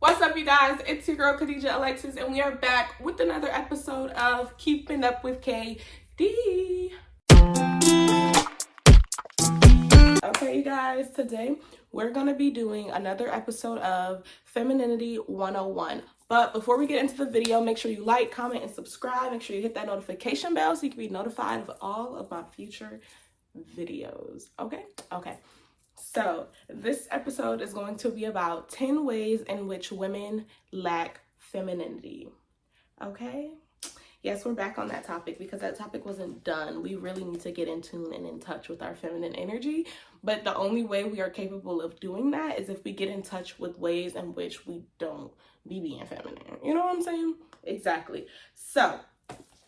What's up, you guys? It's your girl Khadija Alexis, and we are back with another episode of Keeping Up with KD. Okay, you guys, today we're gonna be doing another episode of Femininity 101. But before we get into the video, make sure you like, comment, and subscribe. Make sure you hit that notification bell so you can be notified of all of my future videos. Okay. So this episode is going to be about 10 ways in which women lack femininity. Okay? Yes, we're back on that topic because that topic wasn't done. We really need to get in tune and in touch with our feminine energy. But the only way we are capable of doing that is if we get in touch with ways in which we don't be being feminine. You know what I'm saying? Exactly. So,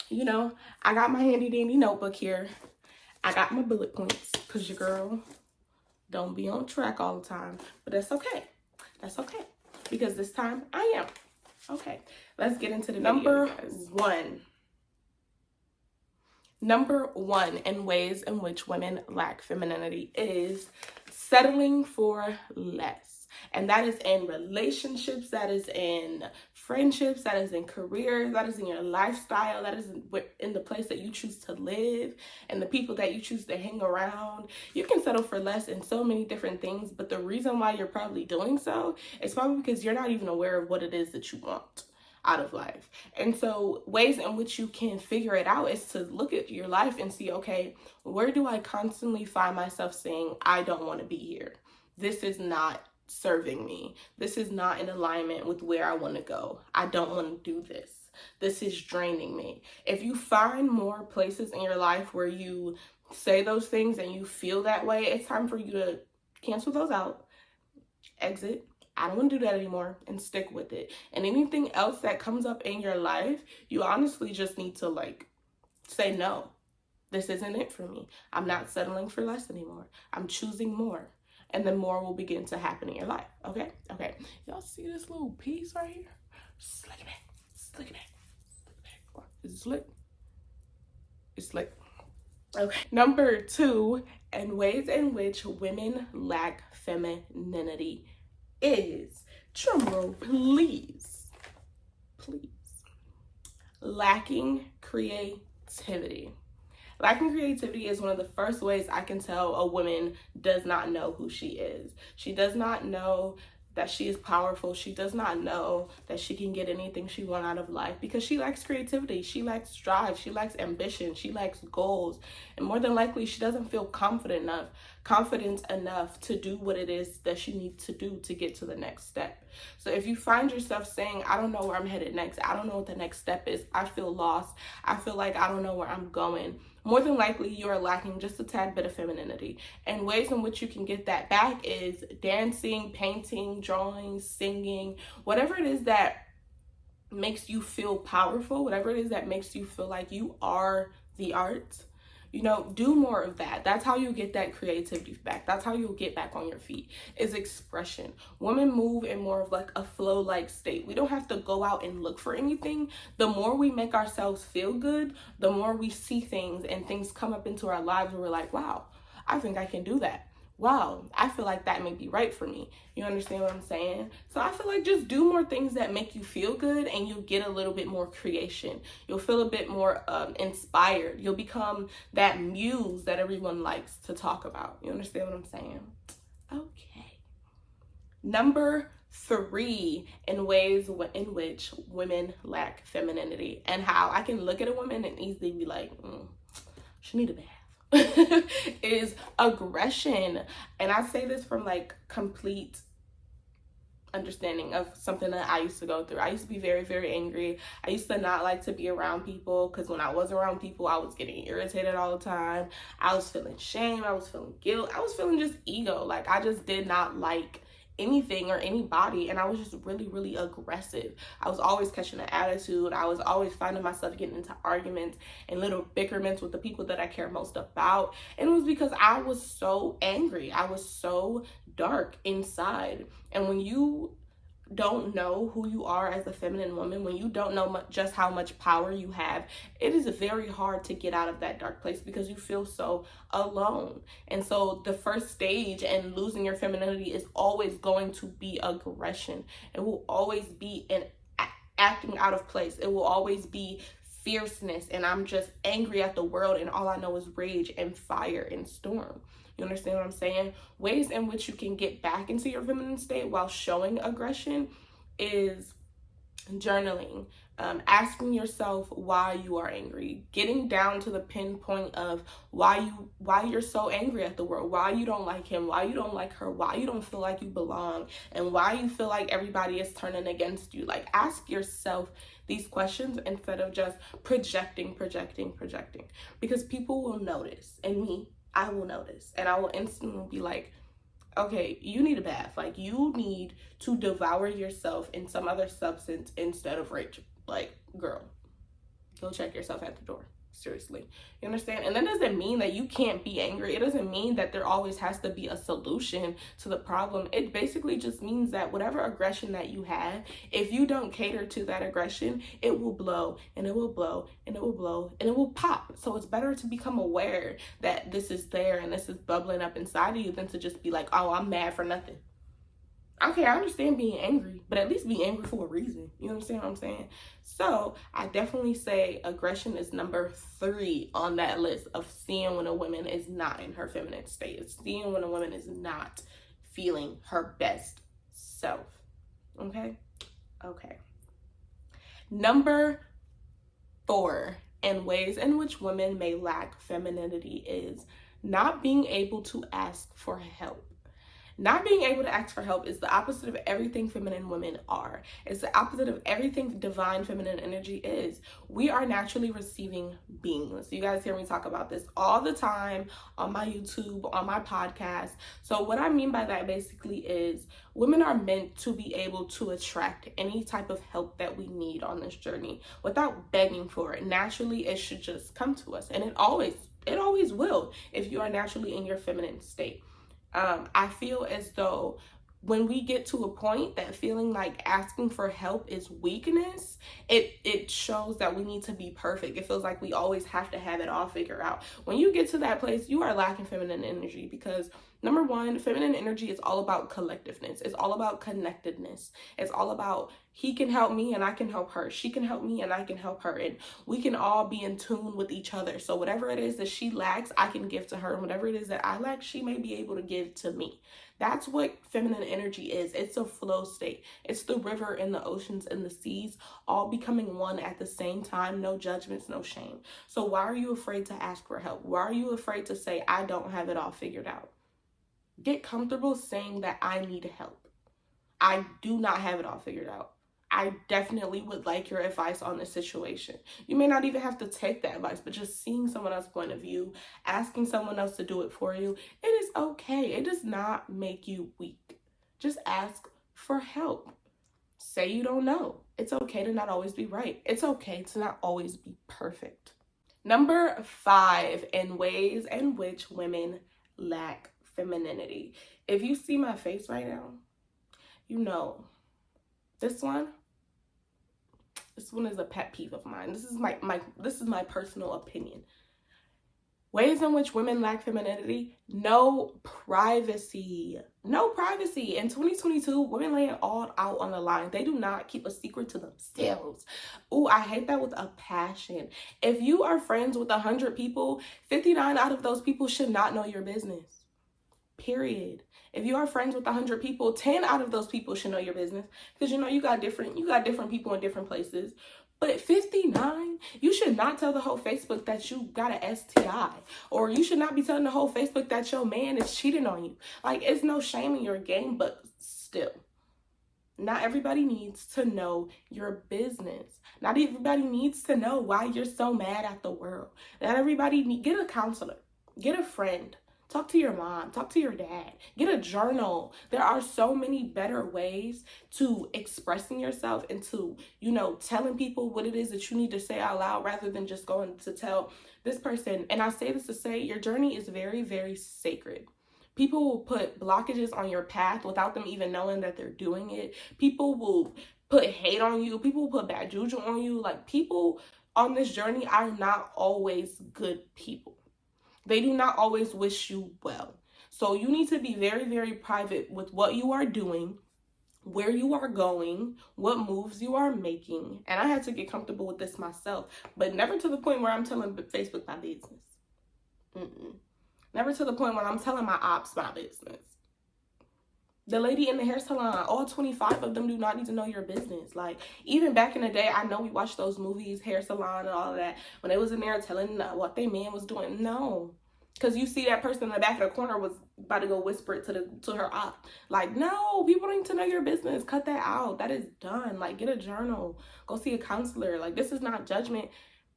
I got my handy dandy notebook here. I got my bullet points because your girl don't be on track all the time, but that's okay. That's okay, because this time I am. Okay, let's get into the number one. Number one in ways in which women lack femininity is settling for less. And that is in relationships, that is in friendships, that is in careers, that is in your lifestyle, that is in the place that you choose to live and the people that you choose to hang around. You can settle for less in so many different things, but the reason why you're probably doing so is probably because you're not even aware of what it is that you want out of life. And so ways in which you can figure it out is to look at your life and see, okay, where do I constantly find myself saying, I don't want to be here. This is not serving me. This is not in alignment with where I want to go. I don't want to do this. This is draining me. If you find more places in your life where you say those things and you feel that way, it's time for you to cancel those out, exit. I don't want to do that anymore, and stick with it. And anything else that comes up in your life, you honestly just need to say no. This isn't it for me. I'm not settling for less anymore. I'm choosing more. And then more will begin to happen in your life. Okay. Y'all see this little piece right here? Slick it back. Is it slick? It's slick. Okay. Number two, in ways in which women lack femininity is, drumroll please, lacking creativity. Lacking creativity is one of the first ways I can tell a woman does not know who she is. She does not know that she is powerful. She does not know that she can get anything she wants out of life because she lacks creativity. She lacks drive. She lacks ambition. She lacks goals. And more than likely, she doesn't feel confident enough to do what it is that she needs to do to get to the next step. So if you find yourself saying, I don't know where I'm headed next, I don't know what the next step is, I feel lost, I feel like I don't know where I'm going, more than likely you are lacking just a tad bit of femininity. And ways in which you can get that back is dancing, painting, drawing, singing, whatever it is that makes you feel powerful, whatever it is that makes you feel like you are the art. Do more of that. That's how you get that creativity back. That's how you'll get back on your feet, is expression. Women move in more of a flow-like state. We don't have to go out and look for anything. The more we make ourselves feel good, the more we see things and things come up into our lives where we're like, wow, I think I can do that. Wow, I feel like that may be right for me. You understand what I'm saying? So I feel like just do more things that make you feel good and you'll get a little bit more creation. You'll feel a bit more inspired. You'll become that muse that everyone likes to talk about. You understand what I'm saying? Okay. Number three, in ways in which women lack femininity, and how I can look at a woman and easily be like, she need a bath. is aggression. And I say this from complete understanding of something that I used to go through. I used to be very, very angry. I used to not like to be around people because when I was around people, I was getting irritated all the time. I was feeling shame. I was feeling guilt. I was feeling just ego. I just did not like anything or anybody, and I was just really, really aggressive. I was always catching an attitude. I was always finding myself getting into arguments and little bickerments with the people that I care most about, and it was because I was so angry. I was so dark inside. And when you don't know who you are as a feminine woman, when you don't know just how much power you have, it is very hard to get out of that dark place because you feel so alone. And so the first stage in losing your femininity is always going to be aggression. It will always be an acting out of place. It will always be fierceness, and I'm just angry at the world, and all I know is rage and fire and storm. You understand what I'm saying? Ways in which you can get back into your feminine state while showing aggression is journaling, asking yourself why you are angry, getting down to the pinpoint of why you're so angry at the world, why you don't like him, why you don't like her, why you don't feel like you belong, and why you feel like everybody is turning against you. Like, ask yourself these questions instead of just projecting, because people will notice, and me, I will notice, and I will instantly be like, okay, you need a bath. Like, you need to devour yourself in some other substance instead of rage. Like, girl, go check yourself at the door. Seriously. You understand? And that doesn't mean that you can't be angry. It doesn't mean that there always has to be a solution to the problem. It basically just means that whatever aggression that you have, if you don't cater to that aggression, it will blow, and it will blow, and it will blow, and it will pop. So it's better to become aware that this is there and this is bubbling up inside of you than to just be like, oh, I'm mad for nothing. Okay, I understand being angry, but at least be angry for a reason. You understand what I'm saying? So I definitely say aggression is number 3 on that list of seeing when a woman is not in her feminine state. It's seeing when a woman is not feeling her best self. Okay? Okay. Number 4 in ways in which women may lack femininity is not being able to ask for help. Not being able to ask for help is the opposite of everything feminine women are. It's the opposite of everything divine feminine energy is. We are naturally receiving beings. You guys hear me talk about this all the time on my YouTube, on my podcast. So what I mean by that basically is women are meant to be able to attract any type of help that we need on this journey without begging for it. Naturally, it should just come to us, and it always will if you are naturally in your feminine state. I feel as though when we get to a point that feeling like asking for help is weakness, it shows that we need to be perfect. It feels like we always have to have it all figured out. When you get to that place, you are lacking feminine energy because, number 1, feminine energy is all about collectiveness. It's all about connectedness. It's all about he can help me and I can help her. She can help me and I can help her. And we can all be in tune with each other. So whatever it is that she lacks, I can give to her. And whatever it is that I lack, she may be able to give to me. That's what feminine energy is. It's a flow state. It's the river and the oceans and the seas all becoming one at the same time. No judgments, no shame. So why are you afraid to ask for help? Why are you afraid to say, I don't have it all figured out? Get comfortable saying that I need help. I do not have it all figured out. I definitely would like your advice on this situation. You may not even have to take that advice, but just seeing someone else's point of view, asking someone else to do it for you, it is okay. It does not make you weak. Just ask for help. Say you don't know. It's okay to not always be right. It's okay to not always be perfect. Number 5 in ways in which women lack femininity. If you see my face right now, you know this one is a pet peeve of mine. This is my personal opinion. Ways in which women lack femininity: no privacy. No privacy. In 2022, women lay it all out on the line. They do not keep a secret to themselves. Ooh, I hate that with a passion. If you are friends with 100 people, 59 out of those people should not know your business. Period. If you are friends with 100 people, 10 out of those people should know your business, because you got different people in different places. But 59, you should not tell the whole Facebook that you got an STI, or you should not be telling the whole Facebook that your man is cheating on you. Like, it's no shame in your game, but still, not everybody needs to know your business. Not everybody needs to know why you're so mad at the world. Not everybody get a counselor, get a friend. Talk to your mom, talk to your dad, get a journal. There are so many better ways to expressing yourself and to, telling people what it is that you need to say out loud rather than just going to tell this person. And I say this to say your journey is very, very sacred. People will put blockages on your path without them even knowing that they're doing it. People will put hate on you. People will put bad juju on you. Like, people on this journey are not always good people. They do not always wish you well. So you need to be very, very private with what you are doing, where you are going, what moves you are making. And I had to get comfortable with this myself, but never to the point where I'm telling Facebook my business. Never to the point where I'm telling my ops my business. The lady in the hair salon, all 25 of them do not need to know your business. Like, even back in the day, I know we watched those movies, Hair Salon and all of that, when they was in there telling what their man was doing. No. Because you see that person in the back of the corner was about to go whisper it to her op. Like, no, people need to know your business. Cut that out. That is done. Like, get a journal. Go see a counselor. Like, this is not judgment,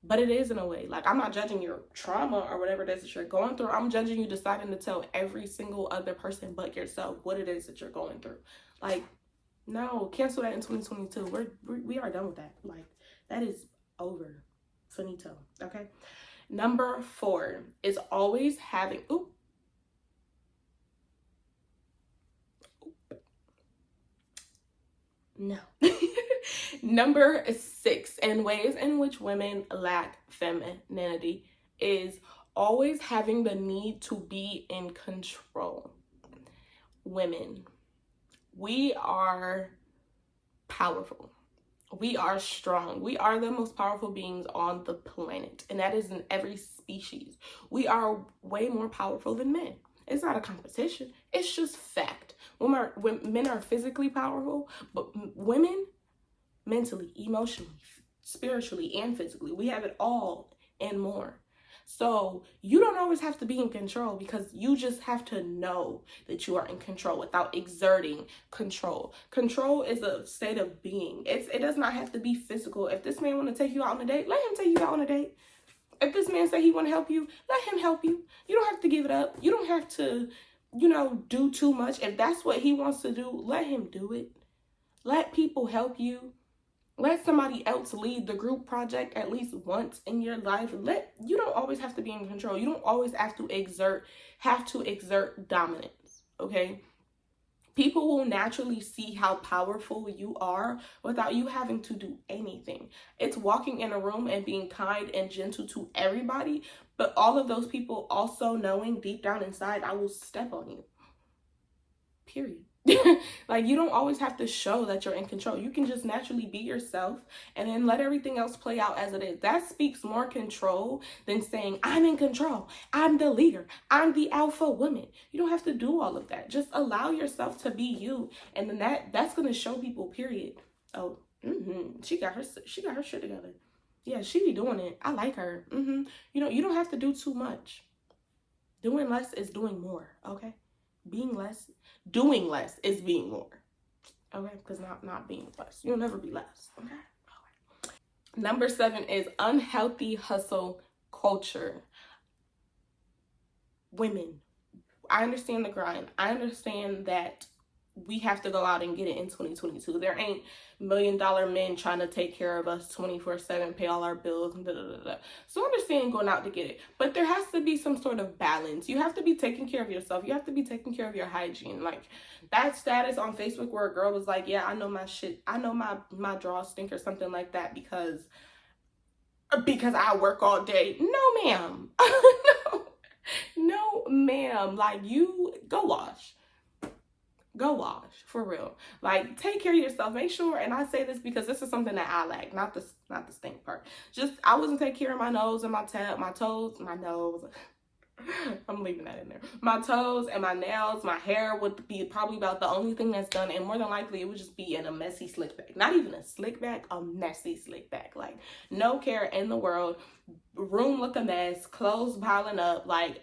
but it is in a way. Like, I'm not judging your trauma or whatever it is that you're going through. I'm judging you deciding to tell every single other person but yourself what it is that you're going through. Like, no, cancel that in 2022. We are done with that. Like, that is over. Finito. Okay. Number 4 is always having, no. Number 6, in ways in which women lack femininity, is always having the need to be in control. Women, we are powerful. We are strong. We are the most powerful beings on the planet, and that is in every species. We are way more powerful than men. It's not a competition. It's just fact. Men are physically powerful, but women, mentally, emotionally, spiritually, and physically, we have it all and more. So you don't always have to be in control, because you just have to know that you are in control without exerting control. Control is a state of being. It does not have to be physical. If this man want to take you out on a date, let him take you out on a date. If this man say he want to help you, let him help you. You don't have to give it up. You don't have to, do too much. If that's what he wants to do, let him do it. Let people help you. Let somebody else lead the group project at least once in your life. You don't always have to be in control. You don't always have to exert dominance, okay? People will naturally see how powerful you are without you having to do anything. It's walking in a room and being kind and gentle to everybody, but all of those people also knowing deep down inside, I will step on you. Period. Like, you don't always have to show that you're in control. You can just naturally be yourself and then let everything else play out as it is. That speaks more control than saying, I'm in control, I'm the leader, I'm the alpha woman. You don't have to do all of that. Just allow yourself to be you, and then that's going to show people, period. Oh, she got her shit together. Yeah, she be doing it. I like her. You don't have to do too much. Doing less is doing more, okay? Doing less is being more, okay? Because not being less. You'll never be less, okay? Number 7 is unhealthy hustle culture. Women, I understand the grind. I understand that we have to go out and get it in 2022. There ain't $1 million men trying to take care of us 24/7, pay all our bills, and So I understand going out to get it, but there has to be some sort of balance. You have to be taking care of yourself. You have to be taking care of your hygiene. Like that status on Facebook where a girl was like, yeah, I know my shit. I know my drawers stink or something like that because I work all day. No, ma'am. No, ma'am. Like, you go wash. Go wash, for real. Like, take care of yourself. Make sure, and I say this because this is something that I lack, not the stink part. Just, I wasn't taking care of my nose and my toes, my nose. I'm leaving that in there. My toes and my nails, my hair would be probably about the only thing that's done, and more than likely it would just be in a messy slick back. Not even a slick back, a messy slick back. Like, no care in the world. Room look a mess, clothes piling up. Like,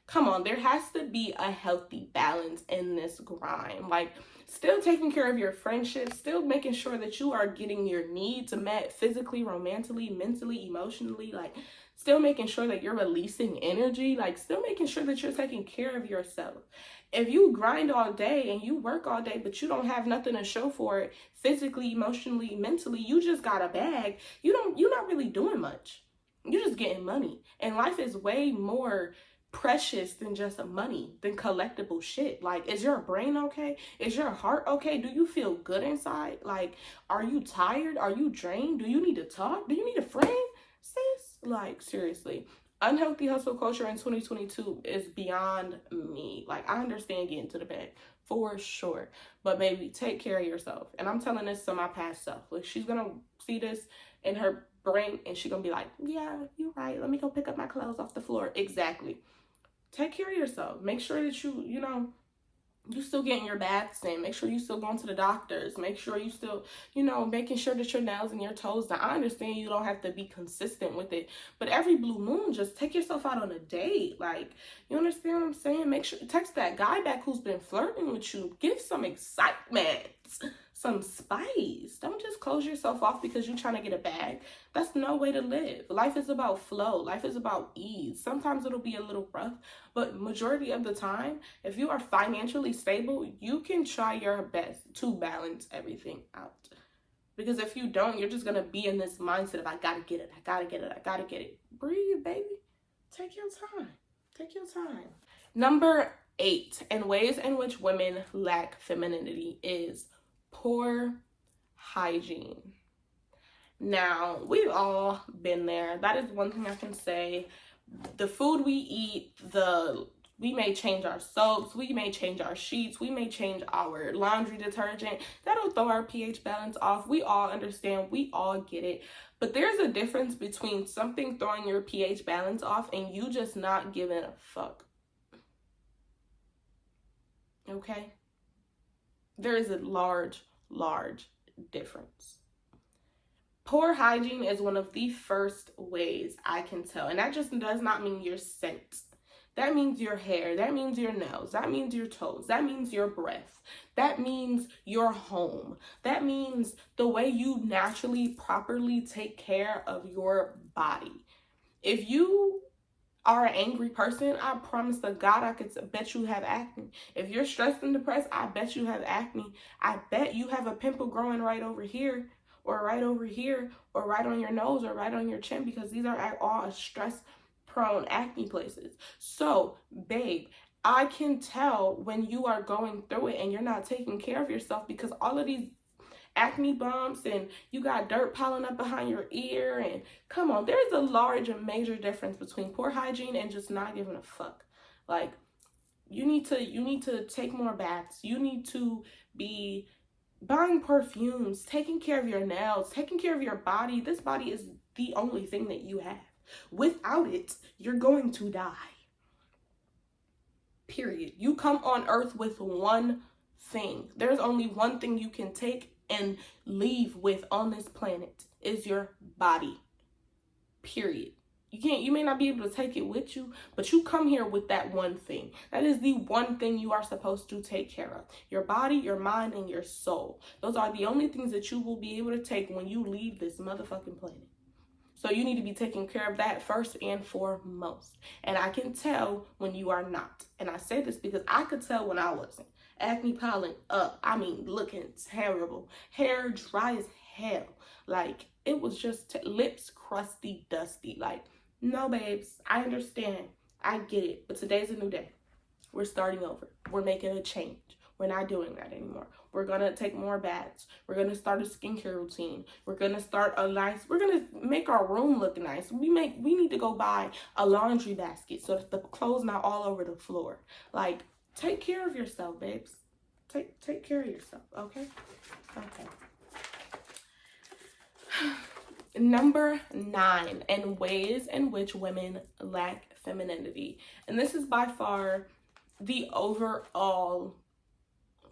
come on, there has to be a healthy balance in this grind. Like, still taking care of your friendships, still making sure that you are getting your needs met physically, romantically, mentally, emotionally. Like, still making sure that you're releasing energy. Like, still making sure that you're taking care of yourself. If you grind all day and you work all day, but you don't have nothing to show for it physically, emotionally, mentally, you just got a bag, you're not really doing much. You're just getting money. And life is way more precious than just money, than collectible shit. Like, is your brain okay? Is your heart okay? Do you feel good inside? Like, are you tired? Are you drained? Do you need to talk? Do you need a friend, sis? Like, seriously. Unhealthy hustle culture in 2022 is beyond me. Like, I understand getting to the bag for sure, but baby, take care of yourself. And I'm telling this to my past self. Like, she's gonna see this in her brain and she's gonna be like, yeah, you're right, let me go pick up my clothes off the floor. Exactly. Take care of yourself. Make sure that you still getting your baths in. Make sure you still going to the doctors. Make sure you still, making sure that your nails and your toes done. I understand you don't have to be consistent with it, but every blue moon, just take yourself out on a date. Like, you understand what I'm saying? Make sure, text that guy back who's been flirting with you. Give some excitement, some spice. Don't just close yourself off because you're trying to get a bag. That's no way to live. Life is about flow. Life is about ease. Sometimes it'll be a little rough, but majority of the time, if you are financially stable, you can try your best to balance everything out. Because if you don't, you're just going to be in this mindset of, I got to get it, I got to get it, I got to get it. Breathe, baby. Take your time. Take your time. Number 8, and ways in which women lack femininity is poor hygiene. Now, we've all been there. That is one thing I can say. The food we eat, we may change our soaps, we may change our sheets, we may change our laundry detergent. That'll throw our pH balance off. We all understand, we all get it. But there's a difference between something throwing your pH balance off and you just not giving a fuck. Okay? There is a large difference. Poor hygiene is one of the first ways I can tell. And that just does not mean your scent. That means your hair. That means your nails. That means your toes. That means your breath. That means your home. That means the way you naturally, properly take care of your body. If you are an angry person, I promise to God, I could bet you have acne. If you're stressed and depressed, I bet you have acne. I bet you have a pimple growing right over here, or right over here, or right on your nose, or right on your chin, because these are all stress-prone acne places. So, babe, I can tell when you are going through it and you're not taking care of yourself, because all of these acne bumps and you got dirt piling up behind your ear, and come on, there's a large and major difference between poor hygiene and just not giving a fuck. Like, you need to take more baths. You need to be buying perfumes, taking care of your nails, taking care of your body. This body is the only thing that you have. Without it, you're going to die. Period. You come on earth with one thing. There's only one thing you can take and leave with on this planet, is your body. Period. You may not be able to take it with you, but you come here with that one thing. That is the one thing you are supposed to take care of. Your body, your mind, and your soul. Those are the only things that you will be able to take when you leave this motherfucking planet. So you need to be taking care of that first and foremost. And I can tell when you are not. And I say this because I could tell when I wasn't. Acne piling up. I mean, looking terrible. Hair dry as hell. Like, it was just lips crusty, dusty. Like, no, babes, I understand. I get it. But today's a new day. We're starting over. We're making a change. We're not doing that anymore. We're going to take more baths. We're going to start a skincare routine. We're going to start we're going to make our room look nice. We need to go buy a laundry basket so that the clothes not all over the floor. Like, take care of yourself, babes. Take care of yourself, okay? Okay. Number 9, and ways in which women lack femininity. And this is by far the overall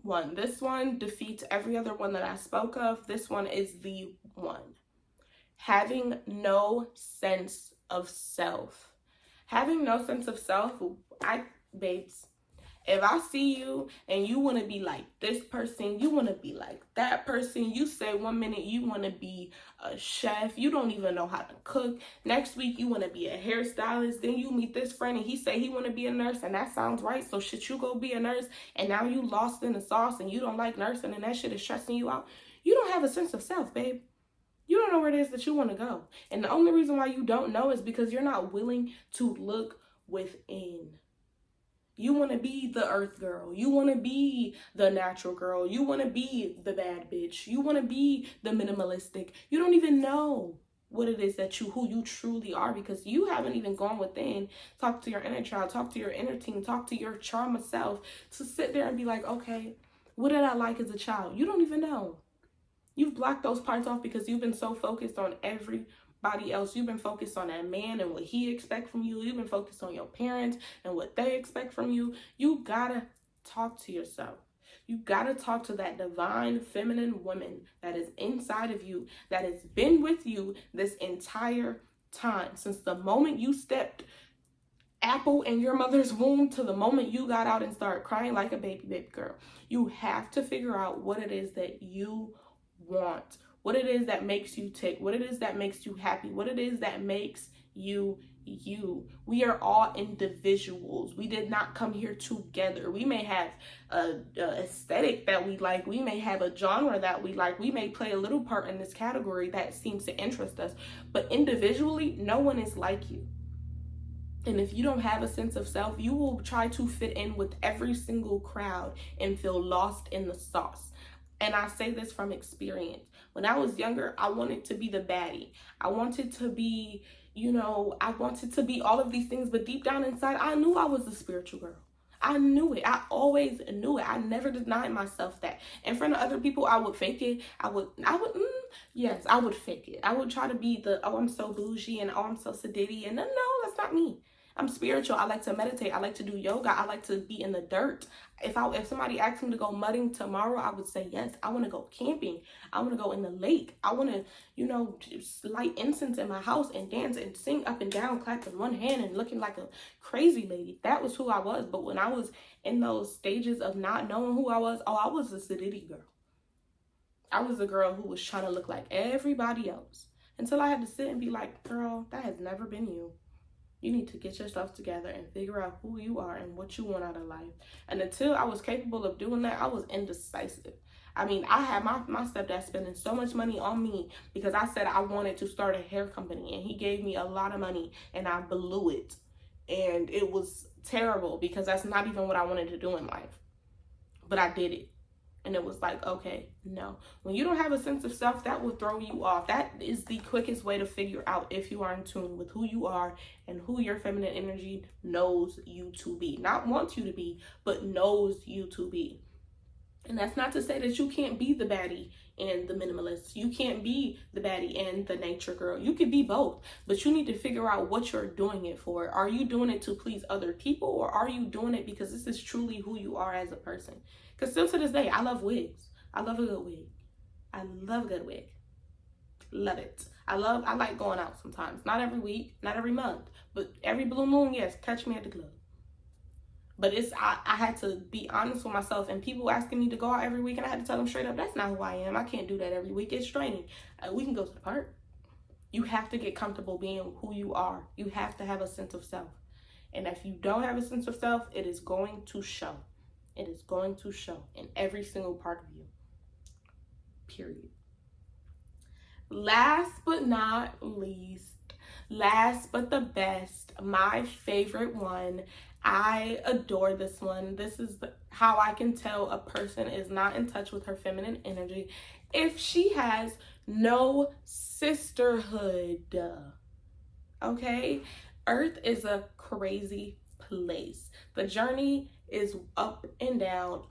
one. This one defeats every other one that I spoke of. This one is the one. Having no sense of self. Having no sense of self, babes, if I see you and you want to be like this person, you want to be like that person, you say one minute you want to be a chef, you don't even know how to cook. Next week you want to be a hairstylist. Then you meet this friend and he say he want to be a nurse, and that sounds right. So should you go be a nurse? And now you lost in the sauce and you don't like nursing and that shit is stressing you out. You don't have a sense of self, babe. You don't know where it is that you want to go. And the only reason why you don't know is because you're not willing to look within. You want to be the earth girl. You want to be the natural girl. You want to be the bad bitch. You want to be the minimalistic. You don't even know what it is that who you truly are, because you haven't even gone within, talk to your inner child, talk to your inner teen, talk to your trauma self, to sit there and be like, okay, what did I like as a child? You don't even know. You've blocked those parts off because you've been so focused on everybody else. You've been focused on that man and what he expects from you. You've been focused on your parents and what they expect from you. You gotta talk to yourself. You gotta talk to that divine feminine woman that is inside of you, that has been with you this entire time, since the moment you stepped apple in your mother's womb to the moment you got out and started crying like a baby girl. You have to figure out what it is that you want, what it is that makes you tick, what it is that makes you happy, what it is that makes you you. We are all individuals. We did not come here together. We may have a aesthetic that we like. We may have a genre that we like. We may play a little part in this category that seems to interest us. But individually, no one is like you. And if you don't have a sense of self, you will try to fit in with every single crowd and feel lost in the sauce. And I say this from experience. When I was younger, I wanted to be the baddie. I wanted to be, I wanted to be all of these things. But deep down inside, I knew I was a spiritual girl. I knew it. I always knew it. I never denied myself that. In front of other people, I would fake it. I would fake it. I would try to be the, oh, I'm so bougie and oh, I'm so sedity. And no, that's not me. I'm spiritual. I like to meditate. I like to do yoga. I like to be in the dirt. If somebody asked me to go mudding tomorrow, I would say yes. I want to go camping. I want to go in the lake. I want to, just light incense in my house and dance and sing up and down, clapping one hand and looking like a crazy lady. That was who I was. But when I was in those stages of not knowing who I was a sedity girl. I was a girl who was trying to look like everybody else, until I had to sit and be like, girl, that has never been you. You need to get yourself together and figure out who you are and what you want out of life. And until I was capable of doing that, I was indecisive. I mean, I had my stepdad spending so much money on me because I said I wanted to start a hair company. And he gave me a lot of money and I blew it. And it was terrible because that's not even what I wanted to do in life. But I did it. And it was like, okay, no. When you don't have a sense of self, that will throw you off. That is the quickest way to figure out if you are in tune with who you are and who your feminine energy knows you to be. Not wants you to be, but knows you to be. And that's not to say that you can't be the baddie and the minimalist. You can't be the baddie and the nature girl. You can be both, but you need to figure out what you're doing it for. Are you doing it to please other people, or are you doing it because this is truly who you are as a person? Because still to this day, I love wigs. I love a good wig. I love a good wig. Love it. I like going out sometimes. Not every week, not every month, but every blue moon, yes, catch me at the club. But I had to be honest with myself, and people asking me to go out every week, and I had to tell them straight up, that's not who I am. I can't do that every week. It's draining. We can go to the park. You have to get comfortable being who you are. You have to have a sense of self. And if you don't have a sense of self, it is going to show. It is going to show in every single part of you. Period. Last but not least, last but the best, my favorite one. I adore this one. This is how I can tell a person is not in touch with her feminine energy. If she has no sisterhood. Okay? Earth is a crazy place. The journey is up and down,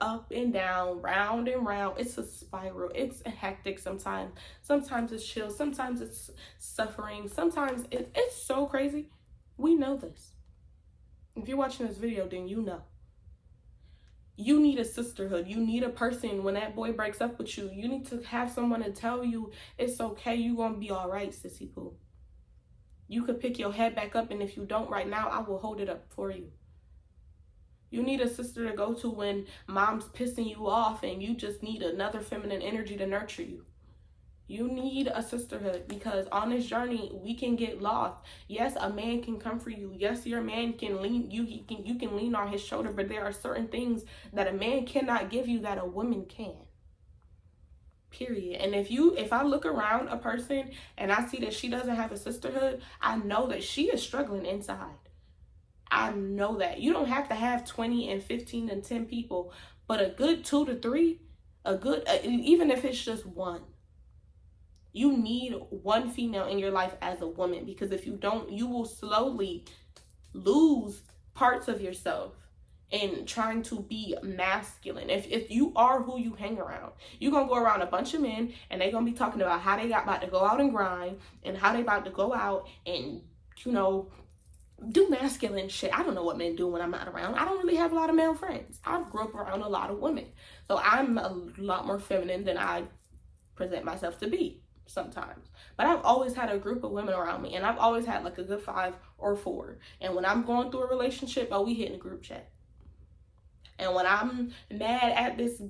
round and round. It's a spiral. It's hectic sometimes. Sometimes it's chill. Sometimes it's suffering. Sometimes it's so crazy. We know this. If you're watching this video, then you know. You need a sisterhood. You need a person when that boy breaks up with you. You need to have someone to tell you it's okay. You're going to be all right, sissy poo. You could pick your head back up, and if you don't right now, I will hold it up for you. You need a sister to go to when mom's pissing you off and you just need another feminine energy to nurture you. You need a sisterhood, because on this journey, we can get lost. Yes, a man can come for you. Yes, your man can lean, you can lean on his shoulder, but there are certain things that a man cannot give you that a woman can. Period. And if I look around a person and I see that she doesn't have a sisterhood, I know that she is struggling inside. I know that. You don't have to have 20 and 15 and 10 people, but a good 2 to 3, even if it's just one. You need one female in your life as a woman, because if you don't, you will slowly lose parts of yourself in trying to be masculine. If you are who you hang around, you're gonna go around a bunch of men and they're gonna be talking about how they got about to go out and grind and how they about to go out and, you know, do masculine shit. I don't know what men do when I'm not around. I don't really have a lot of male friends. I grew up around a lot of women, so I'm a lot more feminine than I present myself to be sometimes. But I've always had a group of women around me, and I've always had like a good 5 or 4. And when I'm going through a relationship, oh, we hitting a group chat. And when I'm mad at this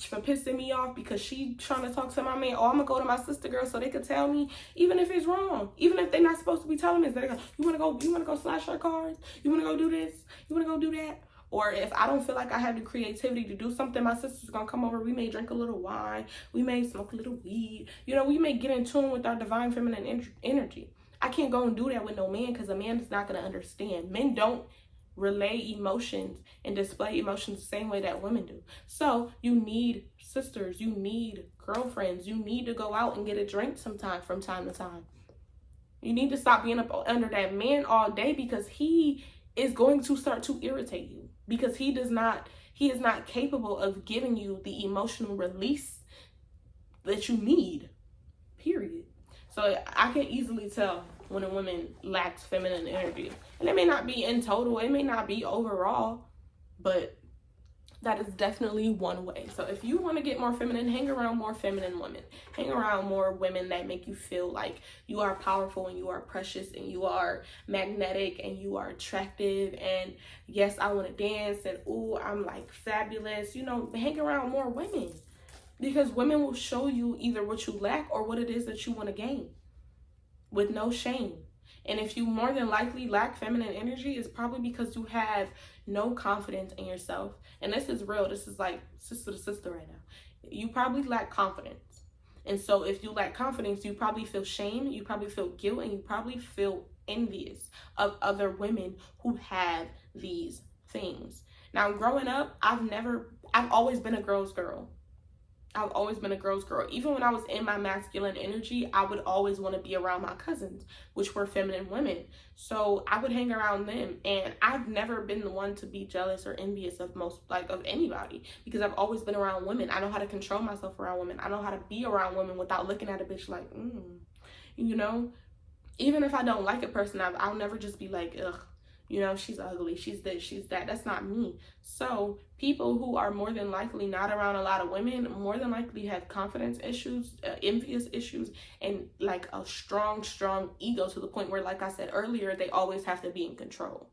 for pissing me off because she trying to talk to my man, oh, I'm gonna go to my sister girl so they could tell me, even if it's wrong, even if they're not supposed to be telling me, they go, you wanna go slash our cars, you wanna go do this, you wanna go do that. Or if I don't feel like I have the creativity to do something, my sister's gonna come over. We may drink a little wine. We may smoke a little weed. You know, we may get in tune with our divine feminine energy. I can't go and do that with no man, because a man is not gonna understand. Men don't relay emotions and display emotions the same way that women do. So you need sisters, you need girlfriends, you need to go out and get a drink sometime from time to time. You need to stop being up under that man all day, because he is going to start to irritate you, because he is not capable of giving you the emotional release that you need, period. So I can easily tell when a woman lacks feminine energy. And it may not be in total, it may not be overall, but that is definitely one way. So if you want to get more feminine, hang around more feminine women. Hang around more women that make you feel like you are powerful and you are precious and you are magnetic and you are attractive. And yes, I want to dance, and ooh, I'm like fabulous. You know, hang around more women, because women will show you either what you lack or what it is that you want to gain with no shame. And if you more than likely lack feminine energy, it's probably because you have no confidence in yourself. And this is real. This is like sister to sister right now. You probably lack confidence. And so if you lack confidence, you probably feel shame, you probably feel guilt, and you probably feel envious of other women who have these things. Now, growing up, I've always been a girl's girl. I've always been a girl's girl. Even when I was in my masculine energy, I would always want to be around my cousins, which were feminine women. So I would hang around them, and I've never been the one to be jealous or envious of of anybody, because I've always been around women. I know how to control myself around women. I know how to be around women without looking at a bitch like, you know, even if I don't like a person, I'll never just be like, ugh, you know, she's ugly, she's this, she's that. That's not me. So people who are more than likely not around a lot of women, more than likely have confidence issues, envious issues, and like a strong ego, to the point where, like I said earlier, they always have to be in control.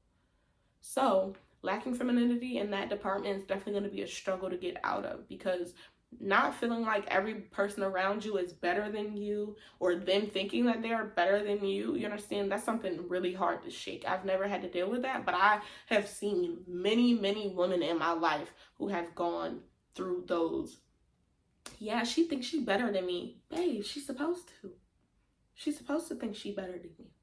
So lacking femininity in that department is definitely going to be a struggle to get out of, because not feeling like every person around you is better than you, or them thinking that they are better than you, you understand, that's something really hard to shake. I've never had to deal with that, but I have seen many women in my life who have gone through those. Yeah, she thinks she's better than me. Babe, she's supposed to. She's supposed to think she's better than me.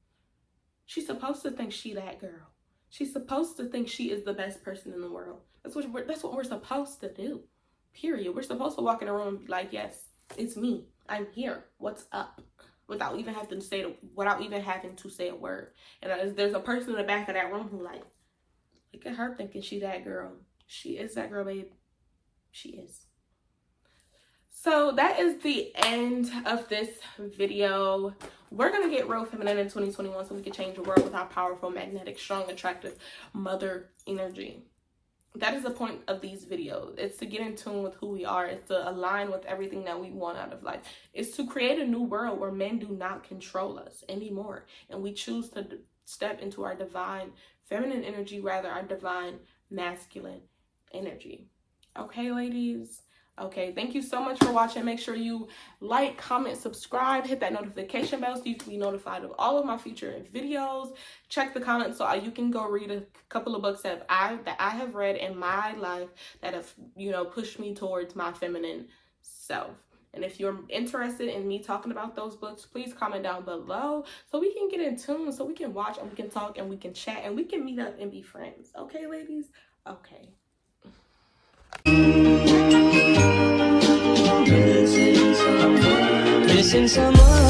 She's supposed to think she that girl. She's supposed to think she is the best person in the world. That's what we're supposed to do. Period. We're supposed to walk in a room and be like, yes, it's me. I'm here. What's up? Without even having to say a word. And there's a person in the back of that room who like, look at her thinking she that girl. She is that girl, babe. She is. So that is the end of this video. We're going to get real feminine in 2021 so we can change the world with our powerful, magnetic, strong, attractive mother energy. That is the point of these videos. It's to get in tune with who we are. It's to align with everything that we want out of life. It's to create a new world where men do not control us anymore. And we choose to step into our divine feminine energy, rather our divine masculine energy. Okay, ladies? Okay, thank you so much for watching. Make sure you like, comment, subscribe, hit that notification bell so you can be notified of all of my future videos. Check the comments so you can go read a couple of books that I have read in my life that have, you know, pushed me towards my feminine self. And if you're interested in me talking about those books, please comment down below so we can get in tune, so we can watch and we can talk and we can chat and we can meet up and be friends. Okay, ladies? Okay. Missing someone.